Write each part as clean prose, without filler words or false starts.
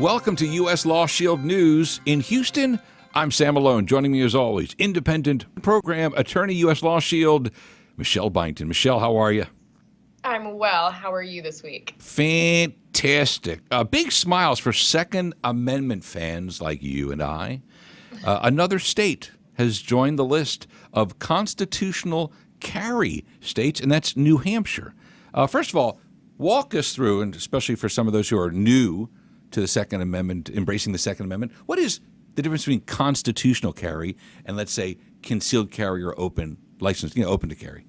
Welcome to U.S. Law Shield News. In Houston, I'm Sam Malone. Joining me as always, independent program attorney, U.S. Law Shield, Michele Byington. Michele, how are you? I'm well. How are you this week? Fantastic. Big smiles for Second Amendment fans like you and I. Another state has joined the list of constitutional carry states, and that's New Hampshire. First of all, walk us through, and especially for some of those who are new to the Second Amendment, embracing the Second Amendment, what is the difference between constitutional carry and, let's say, concealed carry or open license, open to carry?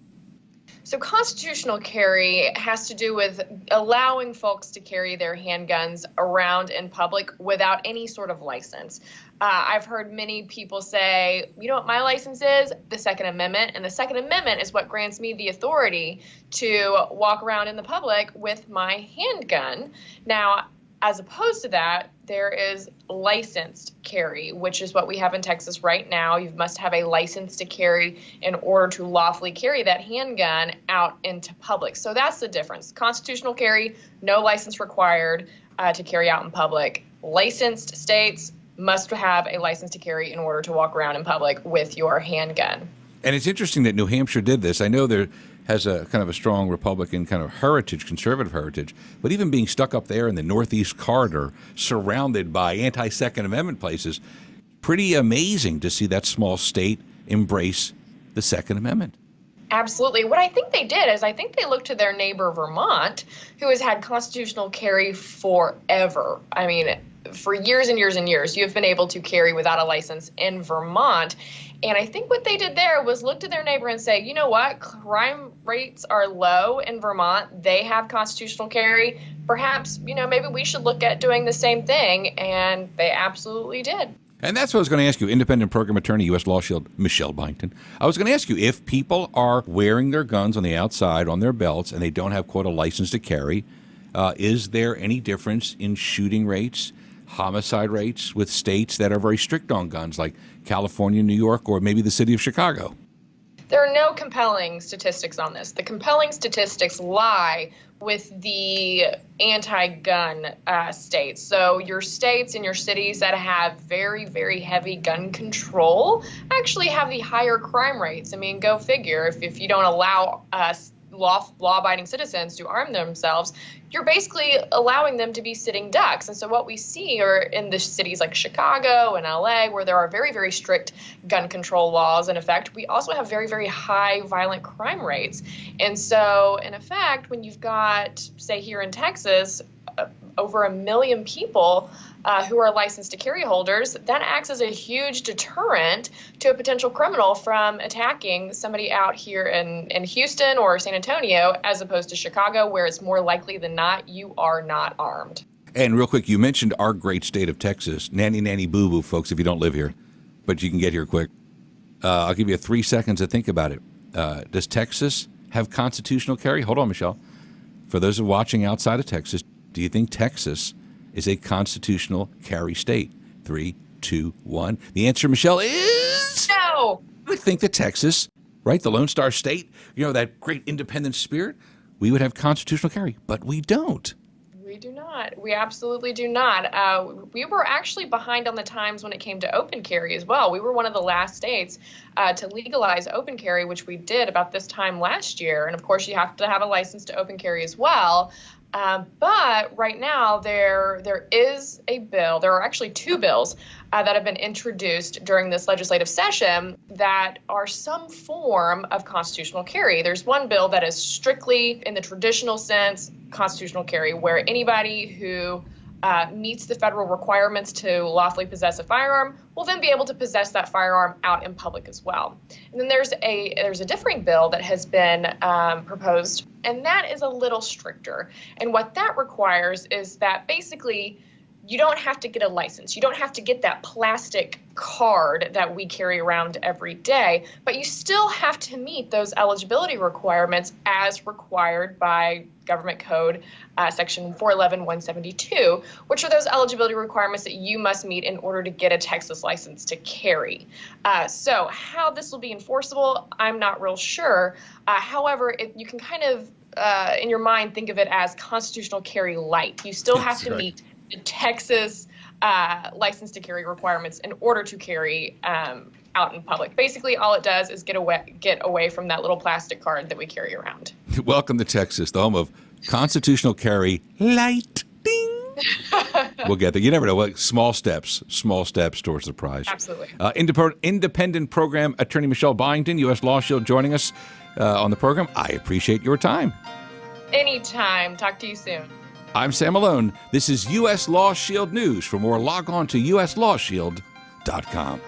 So constitutional carry has to do with allowing folks to carry their handguns around in public without any sort of license. I've heard many people say, you know what my license is? The Second Amendment. And the Second Amendment is what grants me the authority to walk around in the public with my handgun. Now, as opposed to that, there is licensed carry, which is what we have in Texas right now. You must have a license to carry in order to lawfully carry that handgun out into public. So that's the difference. Constitutional carry, no license required to carry out in public. Licensed states must have a license to carry in order to walk around in public with your handgun. And it's interesting that New Hampshire did this. I know there has a kind of a strong Republican kind of heritage, conservative heritage, but even being stuck up there in the Northeast corridor, surrounded by anti-Second Amendment places, pretty amazing to see that small state embrace the Second Amendment. Absolutely. What I think they did is I think they looked to their neighbor Vermont, who has had constitutional carry forever. I mean, for years and years and years, you've been able to carry without a license in Vermont. And I think what they did there was look to their neighbor and say, you know what, crime rates are low in Vermont. They have constitutional carry. Perhaps, maybe we should look at doing the same thing. And they absolutely did. And that's what I was going to ask you, independent program attorney, U.S. Law Shield, Michele Byington. I was going to ask you, if people are wearing their guns on the outside, on their belts, and they don't have, quote, a license to carry, is there any difference in shooting rates, homicide rates with states that are very strict on guns, like California, New York, or maybe the city of Chicago? There are no compelling statistics on this. The compelling statistics lie with the anti-gun states. So your states and your cities that have very, very heavy gun control actually have the higher crime rates. I mean, go figure. If you don't allow law-abiding citizens to arm themselves, you're basically allowing them to be sitting ducks. And so what we see are in the cities like Chicago and LA, where there are very, very strict gun control laws in effect, we also have very, very high violent crime rates. And so, in effect, when you've got, say, here in Texas, over 1 million people who are licensed to carry holders, that acts as a huge deterrent to a potential criminal from attacking somebody out here in Houston or San Antonio, as opposed to Chicago, where it's more likely than not you are not armed. And real quick, you mentioned our great state of Texas. Nanny, nanny, boo-boo, folks, if you don't live here. But you can get here quick. I'll give you 3 seconds to think about it. Does Texas have constitutional carry? Hold on, Michele. For those who are watching outside of Texas, do you think Texas is a constitutional carry state? 3, 2, 1. The answer, Michele, is no. I would think that Texas, right, the Lone Star State, that great independent spirit, we would have constitutional carry, but we don't. We do not. We absolutely do not. We were actually behind on the times when it came to open carry as well. We were one of the last states to legalize open carry, which we did about this time last year. And of course, you have to have a license to open carry as well. But right now, there is a bill. There are actually 2 bills that have been introduced during this legislative session that are some form of constitutional carry. There's one bill that is strictly, in the traditional sense, constitutional carry, where anybody who meets the federal requirements to lawfully possess a firearm will then be able to possess that firearm out in public as well. And then there's a differing bill that has been proposed, and that is a little stricter. And what that requires is that basically you don't have to get a license. You don't have to get that plastic card that we carry around every day, but you still have to meet those eligibility requirements as required by Government Code Section 411-172, which are those eligibility requirements that you must meet in order to get a Texas license to carry. So how this will be enforceable, I'm not real sure. However, you can kind of, in your mind, think of it as constitutional carry light. You still have to meet the Texas license to carry requirements in order to carry out in public. Basically, all it does is get away from that little plastic card that we carry around. Welcome to Texas, the home of constitutional carry light. Ding. We'll get there. You never know. Like, small steps towards the prize. Absolutely. Independent program attorney Michele Byington, U.S. Law Shield, joining us on the program. I appreciate your time. Anytime. Talk to you soon. I'm Sam Malone. This is U.S. Law Shield News. For more, log on to uslawshield.com.